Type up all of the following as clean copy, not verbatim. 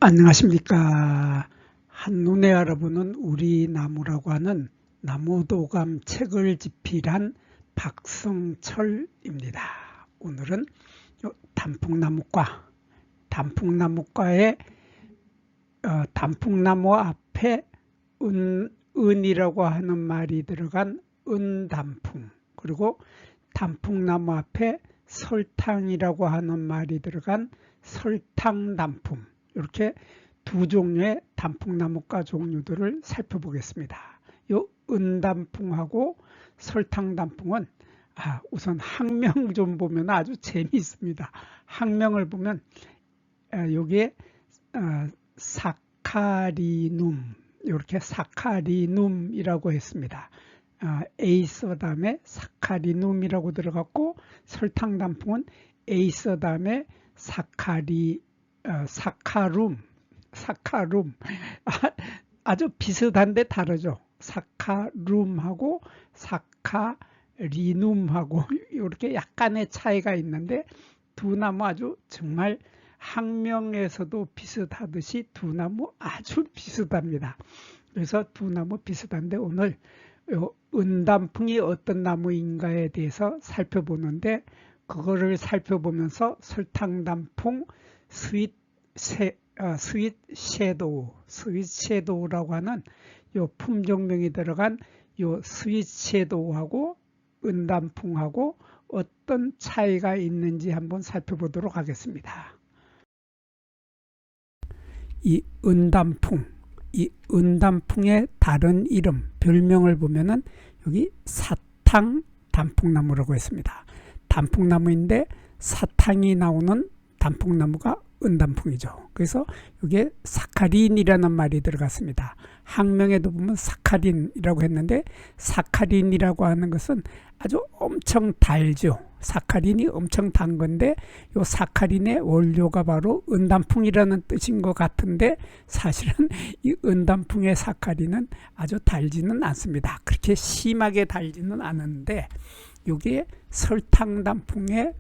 안녕하십니까. 한눈에 알아보는 우리 나무라고 하는 나무도감 책을 집필한 박성철입니다. 오늘은 단풍나무과의 단풍나무 앞에 은이라고 하는 말이 들어간 은단풍, 그리고 단풍나무 앞에 설탕이라고 하는 말이 들어간 설탕단풍, 이렇게 두 종류의 단풍나무과 종류들을 살펴보겠습니다. 이 은단풍하고 설탕단풍은 우선 학명 좀 보면 아주 재미있습니다. 학명을 보면 여기에 사카리눔, 이렇게 사카리눔이라고 했습니다. 에이서 다음에 사카리눔이라고 들어갔고, 설탕단풍은 에이서 다음에 사카룸, 아주 비슷한데 다르죠. 사카룸하고 사카리눔하고 이렇게 약간의 차이가 있는데, 두 나무 아주 정말 학명에서도 비슷하듯이 두 나무 아주 비슷합니다. 그래서 두 나무 비슷한데, 오늘 은단풍이 어떤 나무인가에 대해서 살펴보는데, 그거를 살펴보면서 설탕단풍, 스윗 섀도우라고 하는 요 품종명이 들어간 요 스윗 섀도우하고 은단풍하고 어떤 차이가 있는지 한번 살펴보도록 하겠습니다. 이 은단풍의 다른 이름, 별명을 보면은 여기 사탕 단풍나무라고 했습니다. 단풍나무인데 사탕이 나오는 단풍나무가 은단풍이죠. 그래서 여기에 사카린이라는 말이 들어갔습니다. 학명에도 보면 사카린이라고 했는데, 사카린이라고 하는 것은 아주 엄청 달죠. 사카린이 엄청 단 건데, 이 사카린의 원료가 바로 은단풍이라는 뜻인 것 같은데, 사실은 이 은단풍의 사카린은 아주 달지는 않습니다. 그렇게 심하게 달지는 않은데, 여기에 설탕단풍의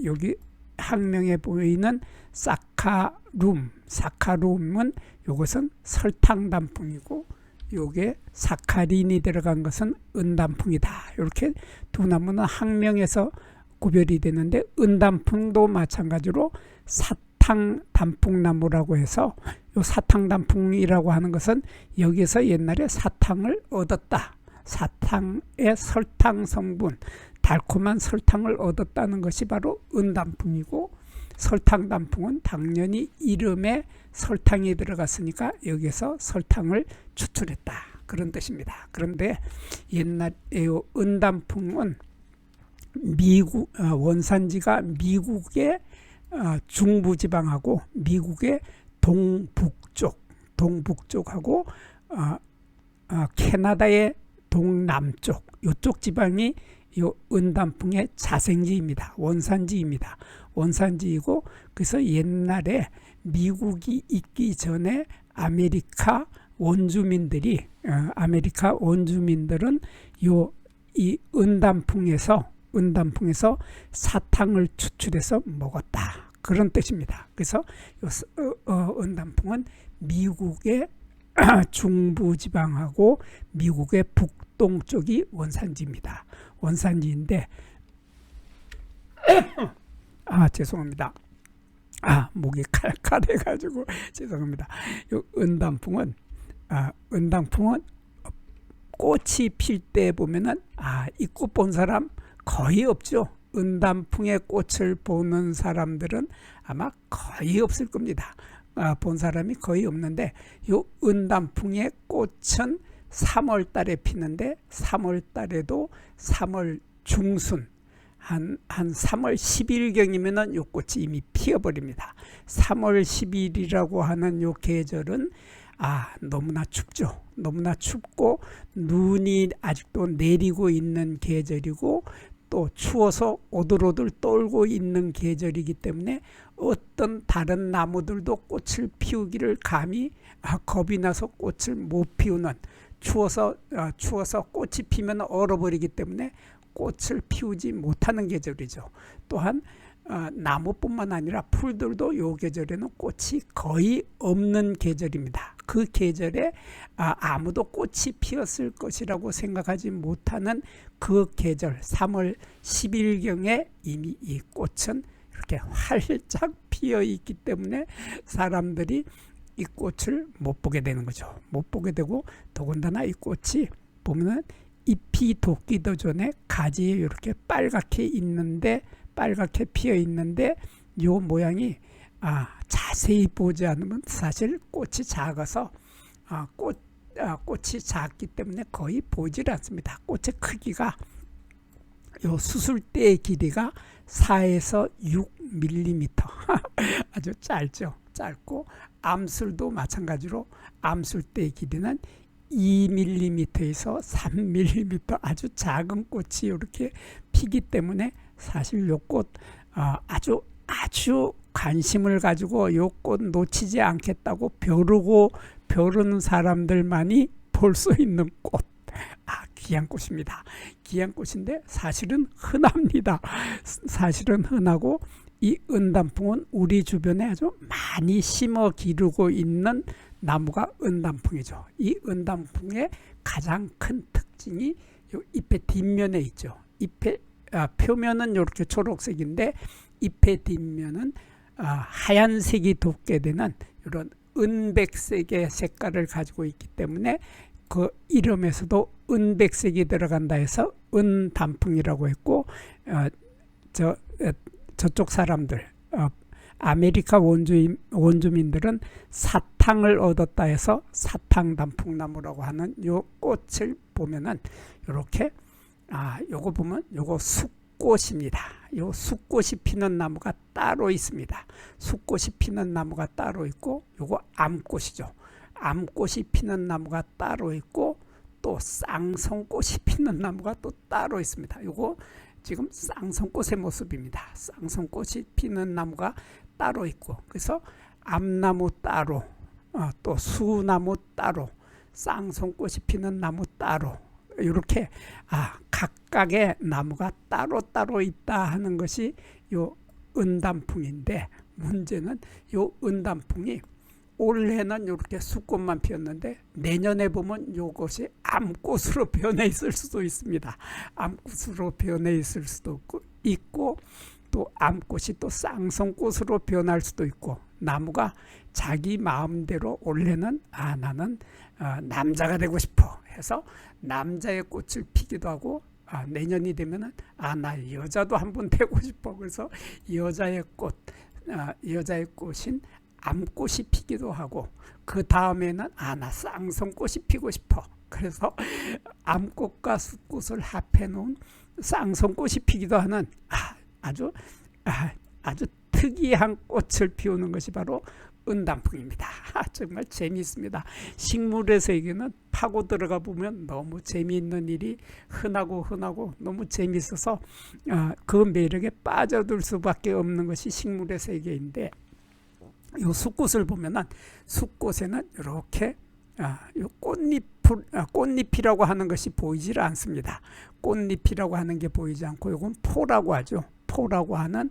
여기 학명에 보이는 사카룸은 이것은 설탕단풍이고, 요게 사카린이 들어간 것은 은단풍이다. 이렇게 두 나무는 학명에서 구별이 되는데, 은단풍도 마찬가지로 사탕단풍나무라고 해서, 요 사탕단풍이라고 하는 것은 여기서 옛날에 사탕을 얻었다, 사탕의 설탕 성분, 달콤한 설탕을 얻었다는 것이 바로 은단풍이고, 설탕단풍은 당연히 이름에 설탕이 들어갔으니까 여기서 설탕을 추출했다, 그런 뜻입니다. 그런데 옛날 은단풍은 원산지가 미국의 중부지방하고 미국의 동북쪽하고 캐나다의 동남쪽, 이쪽 지방이 이 은단풍의 자생지입니다. 원산지이고, 그래서 옛날에 미국이 있기 전에 아메리카 원주민들은 이 은단풍에서 사탕을 추출해서 먹었다, 그런 뜻입니다. 그래서 은단풍은 미국의 중부지방하고 미국의 북동쪽이 원산지인데, 죄송합니다. 목이 칼칼해가지고 죄송합니다. 은단풍은 꽃이 필 때 보면은 이 꽃 본 사람 거의 없죠. 은단풍의 꽃을 보는 사람들은 아마 거의 없을 겁니다. 본 사람이 거의 없는데, 이 은단풍의 꽃은 3월 달에 피는데, 3월 달에도 3월 중순, 한 3월 10일경이면은 이 꽃이 이미 피어버립니다. 3월 10일이라고 하는 이 계절은 너무나 춥죠. 너무나 춥고 눈이 아직도 내리고 있는 계절이고, 또 추워서 오들오들 떨고 있는 계절이기 때문에 어떤 다른 나무들도 꽃을 피우기를 감히 겁이 나서 꽃을 못 피우는, 추워서 꽃이 피면 얼어버리기 때문에 꽃을 피우지 못하는 계절이죠. 또한 나무뿐만 아니라 풀들도 요 계절에는 꽃이 거의 없는 계절입니다. 그 계절에 아무도 꽃이 피었을 것이라고 생각하지 못하는 그 계절 3월 10일경에 이미 이 꽃은 이렇게 활짝 피어 있기 때문에 사람들이 이 꽃을 못 보게 되는 거죠. 못 보게 되고, 더군다나 이 꽃이 보면은 잎이 돋기도 전에 가지에 이렇게 빨갛게 피어 있는데 요 모양이 자세히 보지 않으면 사실 꽃이 작아서 꽃이 작기 때문에 거의 보질 않습니다. 꽃의 크기가 요 수술대의 길이가 4에서 6mm 아주 짧죠. 짧고, 암술도 마찬가지로 암술대의 길이는 2mm에서 3mm 아주 작은 꽃이 이렇게 피기 때문에 사실 요 꽃 아주 관심을 가지고 요 꽃 놓치지 않겠다고 벼르는 사람들만이 볼 수 있는 꽃. 귀한 꽃입니다. 귀한 꽃인데 사실은 흔합니다. 사실은 흔하고, 이 은단풍은 우리 주변에 아주 많이 심어 기르고 있는 나무가 은단풍이죠. 이 은단풍의 가장 큰 특징이 요 잎의 뒷면에 있죠. 잎의 표면은 이렇게 초록색인데 잎의 뒷면은 하얀색이 돋게 되는 이런 은백색의 색깔을 가지고 있기 때문에 그 이름에서도 은백색이 들어간다 해서 은단풍이라고 했고, 저쪽 사람들 아메리카 원주민들은 사탕을 얻었다 해서 사탕단풍나무라고 하는 요 꽃을 보면은 이렇게 요거 보면 요거 숫꽃입니다. 요 숫꽃이 피는 나무가 따로 있습니다. 숫꽃이 피는 나무가 따로 있고, 요거 암꽃이죠. 암꽃이 피는 나무가 따로 있고, 또 쌍성꽃이 피는 나무가 또 따로 있습니다. 요거 지금 쌍성꽃의 모습입니다. 쌍성꽃이 피는 나무가 따로 있고, 그래서 암나무 따로, 또 수나무 따로, 쌍성꽃이 피는 나무 따로, 이렇게 각각의 나무가 따로 있다 하는 것이 요 은단풍인데, 문제는 요 은단풍이 올해는 이렇게 숫꽃만 피었는데 내년에 보면 이것이 암꽃으로 변해 있을 수도 있습니다. 암꽃으로 변해 있을 수도 있고, 또 암꽃이 또 쌍성꽃으로 변할 수도 있고, 나무가 자기 마음대로 올해는 나는 남자가 되고 싶어 해서 남자의 꽃을 피기도 하고, 내년이 되면은 나 여자도 한번 되고 싶어 그래서 여자의 꽃인 암꽃이 피기도 하고, 그 다음에는 나 쌍성꽃이 피고 싶어 그래서 암꽃과 숫꽃을 합해 놓은 쌍성꽃이 피기도 하는 아주 특이한 꽃을 피우는 것이 바로 은단풍입니다. 정말 재미있습니다. 식물의 세계는 파고 들어가 보면 너무 재미있는 일이 흔하고 너무 재미있어서 그 매력에 빠져들 수밖에 없는 것이 식물의 세계인데, 이 숫꽃을 보면은 숫꽃에는 이렇게 꽃잎이라고 하는 것이 보이질 않습니다. 꽃잎이라고 하는 게 보이지 않고, 이건 포라고 하죠. 포라고 하는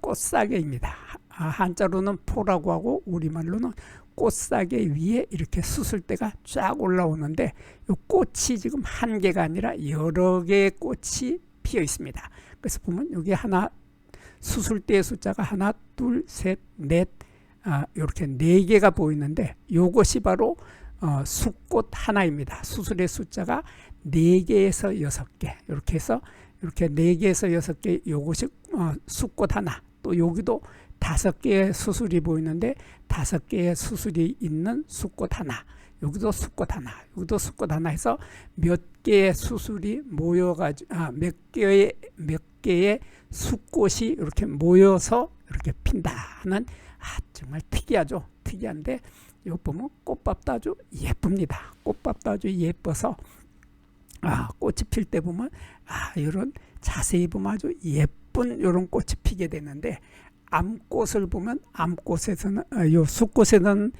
꽃사계입니다. 한자로는 포라고 하고 우리말로는 꽃사계 위에 이렇게 수술대가 쫙 올라오는데, 이 꽃이 지금 한 개가 아니라 여러 개의 꽃이 피어 있습니다. 그래서 보면 여기 수술대의 숫자가 하나, 둘, 셋, 넷, 이렇게 4개가 보이는데, 이것이 바로 숫꽃 하나입니다. 수술의 숫자가 4개에서 6개, 이렇게 해서 이렇게 4개에서 6개, 이것이 숫꽃 하나. 또 여기도 5개의 수술이 보이는데 5개의 수술이 있는 숫꽃 하나, 여기도 숫꽃 하나, 여기도 숫꽃 하나 해서 몇 개의 수술이 모여가지고 몇 개의 숫꽃이 이렇게 모여서 이렇게 핀다는 정말 특이하죠. 특이한데, 이거 보면 꽃밥도 아주 예쁩니다. 꽃밥도 아주 예뻐서 꽃이 필 때 보면 이런 자세히 보면 아주 예쁜 이런 꽃이 피게 되는데, 암꽃을 보면 암꽃에서는 요 숫꽃에서는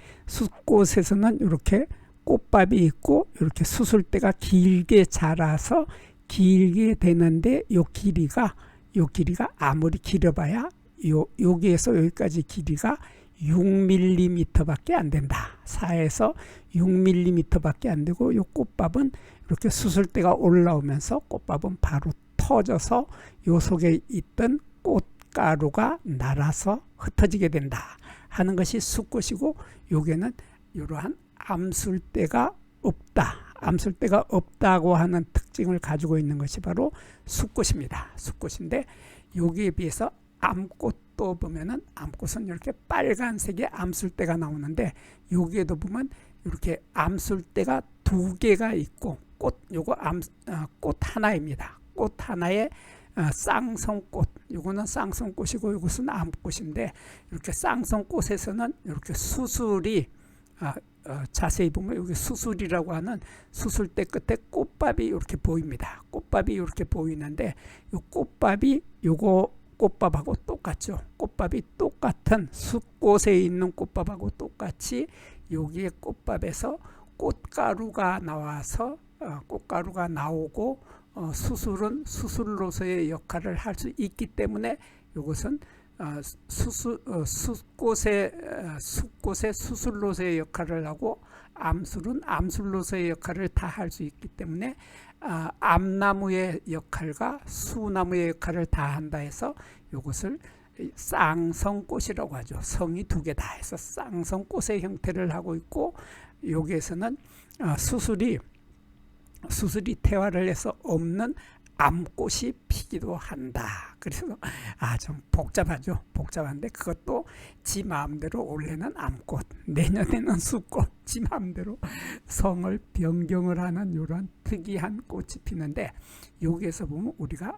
이렇게 꽃밥이 있고, 이렇게 수술대가 길게 자라서 길게 되는데, 요 길이가 요 길이가 아무리 길어봐야 여기에서 여기까지 길이가 6mm 밖에 안 된다. 4에서 6mm 밖에 안 되고 요 꽃밥은 이렇게 수술대가 올라오면서 꽃밥은 바로 터져서 요 속에 있던 꽃가루가 날아서 흩어지게 된다 하는 것이 수꽃이고, 요게는 이러한 암술대가 없다. 암술대가 없다고 하는 특징을 가지고 있는 것이 바로 수꽃입니다. 수꽃인데 여기에 비해서 암꽃도 보면은 암꽃은 이렇게 빨간색의 암술대가 나오는데, 여기에도 보면 이렇게 암술대가 2개가 있고 요거 꽃 하나입니다. 꽃 하나에 쌍성꽃, 요거는 쌍성꽃이고 이것은 암꽃인데, 이렇게 쌍성꽃에서는 이렇게 수술이 자세히 보면 여기 수술이라고 하는 수술대 끝에 꽃밥이 이렇게 보입니다. 꽃밥이 이렇게 보이는데 요 꽃밥이 요거 꽃밥하고 똑같죠. 꽃밥이 똑같은 수꽃에 있는 꽃밥하고 똑같이 여기에 꽃밥에서 꽃가루가 나와서 꽃가루가 나오고 수술은 수술로서의 역할을 할 수 있기 때문에 이것은 수꽃의 수술로서의 역할을 하고, 암술은 암술로서의 역할을 다 할 수 있기 때문에 암나무의 역할과 수나무의 역할을 다 한다 해서 이것을 쌍성꽃이라고 하죠. 성이 2개다 해서 쌍성꽃의 형태를 하고 있고, 여기에서는 수술이 태화를 해서 없는 암꽃이 피기도 한다. 그래서 좀 복잡하죠. 복잡한데 그것도 지 마음대로 올해는 암꽃, 내년에는 수꽃, 지 마음대로 성을 변경을 하는 이런 특이한 꽃이 피는데, 여기에서 보면 우리가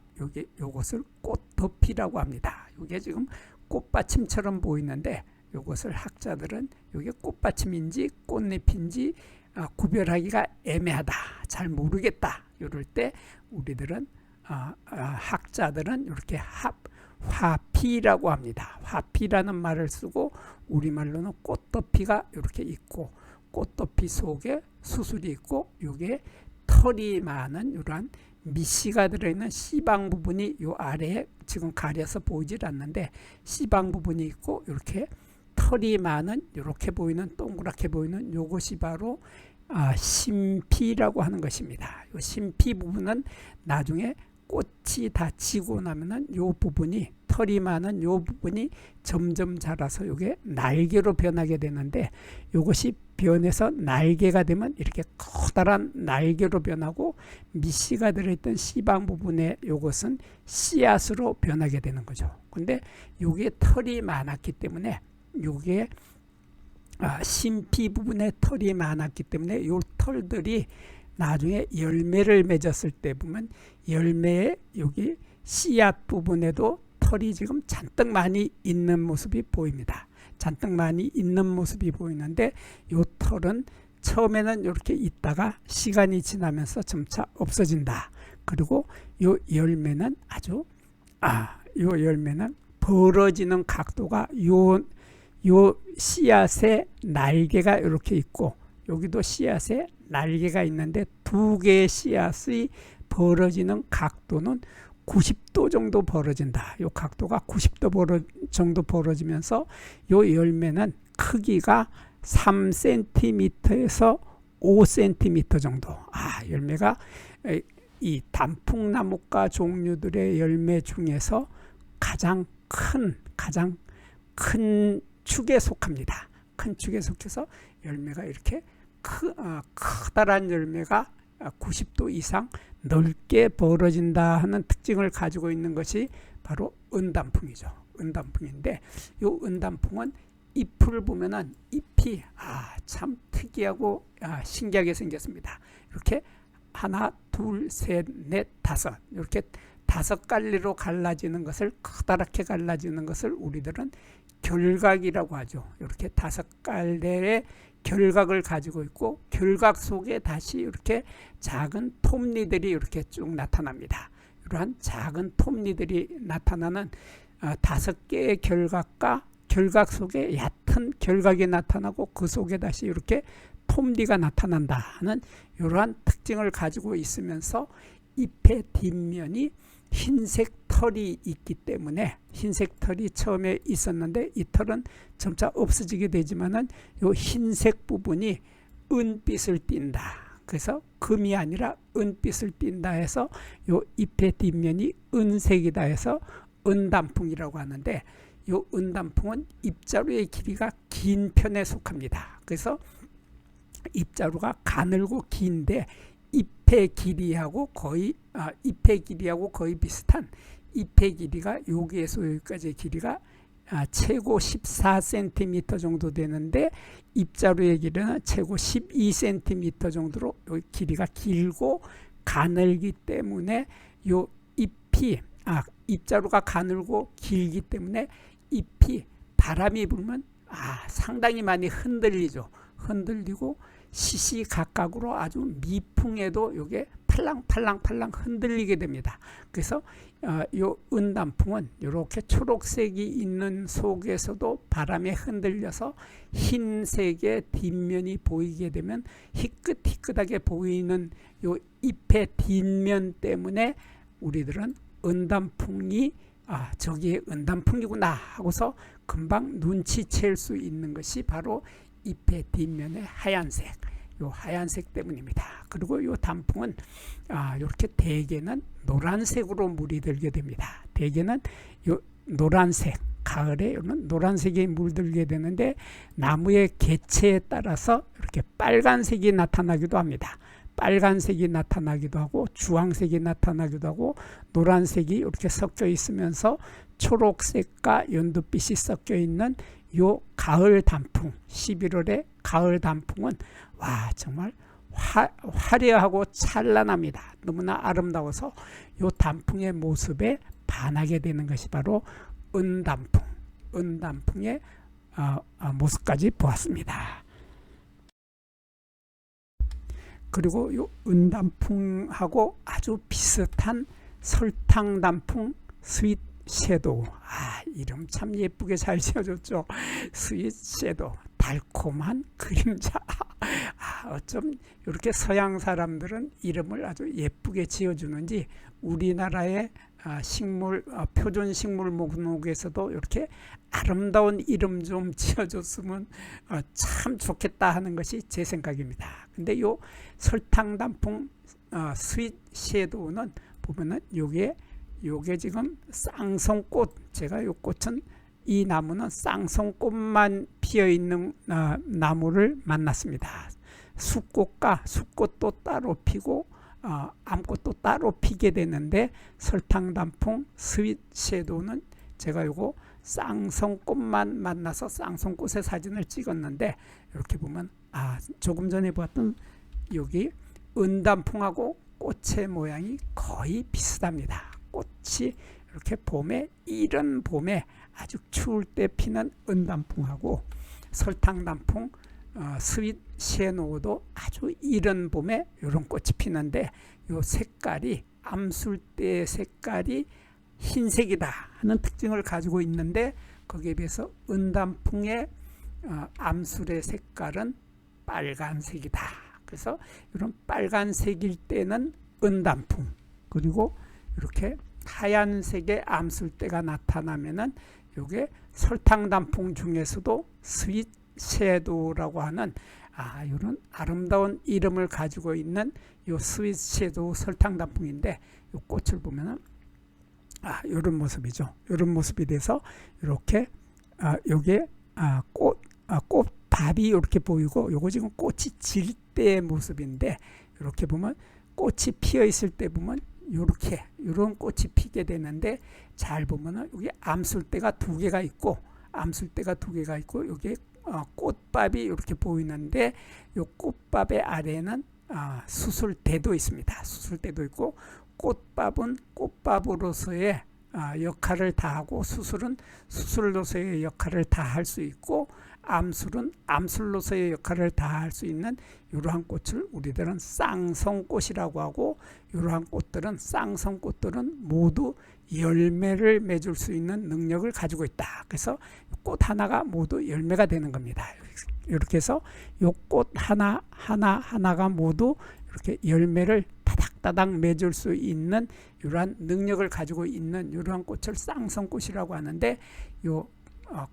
요것을 꽃덮이라고 합니다. 이게 지금 꽃받침처럼 보이는데 이것을 학자들은 이게 꽃받침인지 꽃잎인지 구별하기가 애매하다, 잘 모르겠다, 이럴 때 우리들은 학자들은 이렇게 화피라고 합니다. 화피라는 말을 쓰고 우리말로는 꽃덮이가 이렇게 있고, 꽃덮이 속에 수술이 있고, 이게 털이 많은 이러한 미씨가 들어있는 씨방 부분이 요 아래에 지금 가려서 보이질 않는데 씨방 부분이 있고, 이렇게 털이 많은 이렇게 보이는 동그랗게 보이는 요것이 바로 심피라고 하는 것입니다. 이 심피 부분은 나중에 꽃이 다 지고 나면은 요 부분이, 털이 많은 요 부분이 점점 자라서 요게 날개로 변하게 되는데, 요것이 변해서 날개가 되면 이렇게 커다란 날개로 변하고, 미씨가 들어있던 씨방 부분에 요것은 씨앗으로 변하게 되는 거죠. 근데 요게 털이 많았기 때문에, 요게 심피 부분에 털이 많았기 때문에 요 털들이 나중에 열매를 맺었을 때 보면 열매의 여기 씨앗 부분에도 털이 지금 잔뜩 많이 있는 모습이 보입니다. 잔뜩 많이 있는 모습이 보이는데, 요 털은 처음에는 이렇게 있다가 시간이 지나면서 점차 없어진다. 그리고 요 열매는 요 열매는 벌어지는 각도가 요 씨앗에 날개가 이렇게 있고, 여기도 씨앗에 날개가 있는데 2개의 씨앗이 벌어지는 각도는 90도 정도 벌어진다. 요 각도가 90도 정도 벌어지면서 요 열매는 크기가 3cm에서 5cm 정도. 열매가 이 단풍나무과 종류들의 열매 중에서 가장 큰 축에 속합니다. 큰 축에 속해서 열매가 이렇게 커다란 열매가 90도 이상 넓게 벌어진다 하는 특징을 가지고 있는 것이 바로 은단풍이죠. 은단풍인데, 이 은단풍은 잎을 보면은 잎이 참 특이하고 신기하게 생겼습니다. 이렇게 하나, 둘, 셋, 넷, 다섯, 이렇게 5갈래로 갈라지는 것을, 커다랗게 갈라지는 것을 우리들은 결각이라고 하죠. 이렇게 5갈래의 결각을 가지고 있고, 결각 속에 다시 이렇게 작은 톱니들이 이렇게 쭉 나타납니다. 이러한 작은 톱니들이 나타나는 5개의 결각과 결각 속에 얕은 결각이 나타나고, 그 속에 다시 이렇게 톱니가 나타난다 하는 이러한 특징을 가지고 있으면서 잎의 뒷면이 흰색 털이 있기 때문에, 흰색 털이 처음에 있었는데 이 털은 점차 없어지게 되지만은 요 흰색 부분이 은빛을 띈다. 그래서 금이 아니라 은빛을 띈다 해서 요 잎의 뒷면이 은색이다 해서 은단풍이라고 하는데, 요 은단풍은 잎자루의 길이가 긴 편에 속합니다. 그래서 잎자루가 가늘고 긴데 잎의 길이하고 거의 비슷한, 잎의 길이가 여기에서 여기까지의 길이가 최고 14cm 정도 되는데 잎자루의 길이는 최고 12cm 정도로 여기 길이가 길고 가늘기 때문에 요 잎이 잎자루가 가늘고 길기 때문에 잎이 바람이 불면 상당히 많이 흔들리죠. 흔들리고 시시각각으로 아주 미풍에도 이게 팔랑팔랑 흔들리게 됩니다. 그래서 요 은단풍은 이렇게 초록색이 있는 속에서도 바람에 흔들려서 흰색의 뒷면이 보이게 되면 희끗희끗하게 보이는 요 잎의 뒷면 때문에 우리들은 은단풍이 저기 은단풍이구나 하고서 금방 눈치챌 수 있는 것이 바로 잎의 뒷면의 하얀색, 요 하얀색 때문입니다. 그리고 요 단풍은 이렇게 대개는 노란색으로 물이 들게 됩니다. 대개는 요 노란색, 가을에 노란색이 물들게 되는데 나무의 개체에 따라서 이렇게 빨간색이 나타나기도 합니다. 빨간색이 나타나기도 하고 주황색이 나타나기도 하고 노란색이 이렇게 섞여 있으면서 초록색과 연두빛이 섞여 있는 요 가을 단풍, 11월의 가을 단풍은 정말 화려하고 찬란합니다. 너무나 아름다워서 요 단풍의 모습에 반하게 되는 것이 바로 은단풍, 은단풍의 모습까지 보았습니다. 그리고 요 은단풍하고 아주 비슷한 설탕단풍, 스윗 섀도우. 이름 참 예쁘게 잘 지어줬죠. 스윗 섀도우, 달콤한 그림자. 어쩜 이렇게 서양 사람들은 이름을 아주 예쁘게 지어주는지 우리나라의 식물, 표준 식물 목록에서도 이렇게 아름다운 이름 좀 지어줬으면 참 좋겠다 하는 것이 제 생각입니다. 근데 요 설탕단풍 스윗 섀도우는 보면은 요게 지금 쌍성꽃, 제가 요 꽃은, 이 나무는 쌍성꽃만 피어있는 나무를 만났습니다. 수꽃도 따로 피고 암꽃도 따로 피게 되는데 설탕단풍 스윗 섀도우는 제가 요거 쌍성꽃만 만나서 쌍성꽃의 사진을 찍었는데, 이렇게 보면 조금 전에 보았던 여기 은단풍하고 꽃의 모양이 거의 비슷합니다. 꽃이 이렇게 이른 봄에 아주 추울 때 피는 은단풍하고 설탕단풍 스윗 섀도우도 아주 이른 봄에 이런 꽃이 피는데 요 색깔이 암술대의 색깔이 흰색이다 하는 특징을 가지고 있는데, 거기에 비해서 은단풍의 암술의 색깔은 빨간색이다. 그래서 이런 빨간색일 때는 은단풍, 그리고 이렇게 하얀색의 암술대가 나타나면은 이게 설탕단풍 중에서도 스윗 섀도우라고 하는 이런 아름다운 이름을 가지고 있는 요 스윗 섀도우 설탕단풍인데, 요 꽃을 보면은 이런 모습이죠. 이런 모습이 돼서 이렇게 요게 꽃밥이 이렇게 보이고, 요거 지금 꽃이 질 때의 모습인데, 이렇게 보면 꽃이 피어 있을 때 보면 요렇게 이런 꽃이 피게 되는데, 잘 보면은 여기 암술대가 두 개가 있고 여기 꽃밥이 이렇게 보이는데, 요 꽃밥의 아래는 수술대도 있습니다. 수술대도 있고, 꽃밥은 꽃밥으로서의 역할을 다하고 수술은 수술로서의 역할을 다할 수 있고, 암술은 암술로서의 역할을 다할 수 있는 이러한 꽃을 우리들은 쌍성꽃이라고 하고, 이러한 꽃들은 쌍성꽃들은 모두 열매를 맺을 수 있는 능력을 가지고 있다. 그래서 꽃 하나가 모두 열매가 되는 겁니다. 이렇게 해서 이 꽃 하나가 모두 이렇게 열매를 따닥따닥 맺을 수 있는 이러한 능력을 가지고 있는 이러한 꽃을 쌍성꽃이라고 하는데 요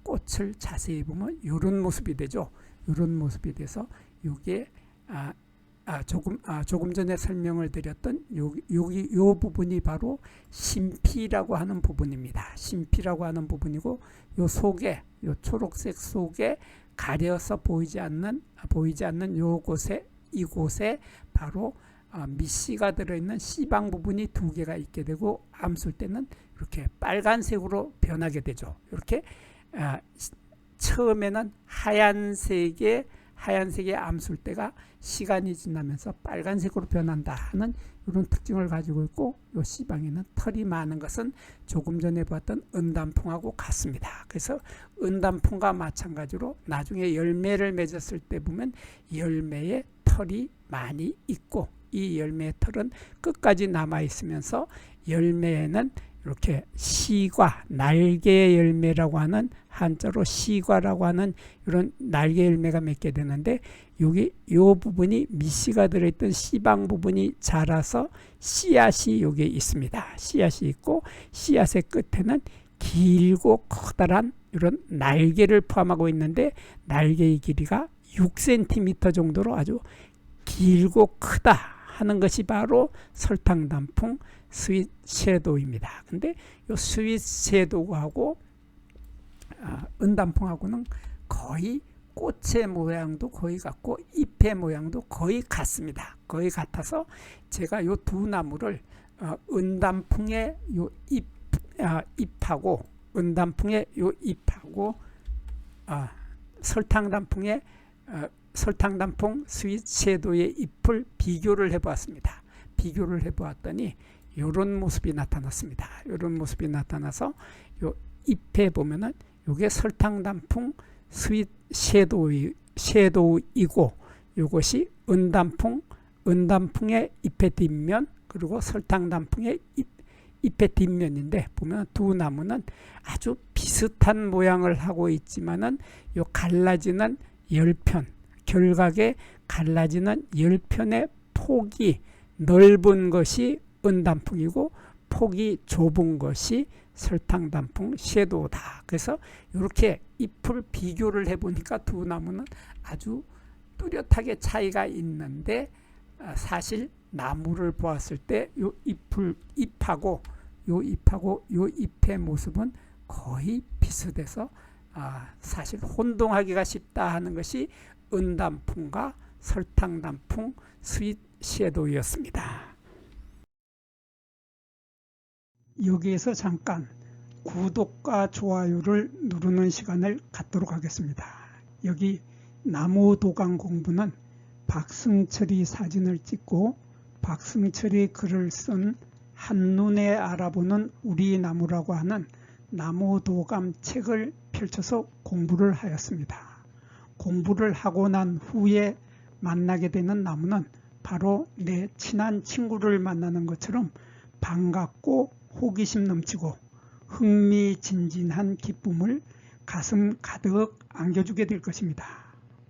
꽃을 자세히 보면 이런 모습이 되죠. 이런 모습이 돼서 이게 조금 전에 설명을 드렸던 요 부분이 바로 심피라고 하는 부분입니다. 심피라고 하는 부분이고 요 속에 요 초록색 속에 가려서 보이지 않는 이곳에 바로 미씨가 들어있는 씨방 부분이 두 개가 있게 되고 암술 때는 이렇게 빨간색으로 변하게 되죠. 이렇게 처음에는 하얀색의 암술대가 시간이 지나면서 빨간색으로 변한다 하는 이런 특징을 가지고 있고 이 씨방에는 털이 많은 것은 조금 전에 봤던 은단풍하고 같습니다. 그래서 은단풍과 마찬가지로 나중에 열매를 맺었을 때 보면 열매에 털이 많이 있고 이 열매의 털은 끝까지 남아 있으면서 열매에는 이렇게 시과, 날개 열매라고 하는 한자로 시과라고 하는 이런 날개 열매가 맺게 되는데 여기 요 부분이 미씨가 들어있던 씨방 부분이 자라서 씨앗이 여기 있습니다. 씨앗이 있고 씨앗의 끝에는 길고 커다란 이런 날개를 포함하고 있는데 날개의 길이가 6cm 정도로 아주 길고 크다 하는 것이 바로 설탕단풍 스윗 섀도우입니다. 근데 이 스윗 섀도우하고 은단풍하고는 거의 꽃의 모양도 거의 같고 잎의 모양도 거의 같습니다. 거의 같아서 제가 이 두 나무를 은단풍의 요 잎하고 은단풍의 요 잎하고 설탕단풍 스윗 섀도우의 잎을 비교를 해보았습니다. 비교를 해보았더니 이런 모습이 나타났습니다. 이런 모습이 나타나서 요 잎에 보면은 이게 설탕단풍 스윗 섀도우이고 이것이 은단풍의 잎의 뒷면 그리고 설탕단풍의 잎의 뒷면인데 보면 두 나무는 아주 비슷한 모양을 하고 있지만은 요 갈라지는 열편 결각에 갈라지는 열편의 폭이 넓은 것이 은단풍이고 폭이 좁은 것이 설탕단풍 섀도우다. 그래서 이렇게 잎을 비교를 해보니까 두 나무는 아주 뚜렷하게 차이가 있는데 사실 나무를 보았을 때 요 잎하고 요 잎의 모습은 거의 비슷해서 사실 혼동하기가 쉽다 하는 것이 은단풍과 설탕단풍 스윗 섀도우였습니다. 여기에서 잠깐 구독과 좋아요를 누르는 시간을 갖도록 하겠습니다. 여기 나무 도감 공부는 박승철이 사진을 찍고 박승철이 글을 쓴 한눈에 알아보는 우리 나무라고 하는 나무 도감 책을 펼쳐서 공부를 하였습니다. 공부를 하고 난 후에 만나게 되는 나무는 바로 내 친한 친구를 만나는 것처럼 반갑고 호기심 넘치고 흥미진진한 기쁨을 가슴 가득 안겨주게 될 것입니다.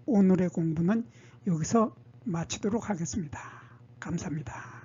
오늘의 공부는 여기서 마치도록 하겠습니다. 감사합니다.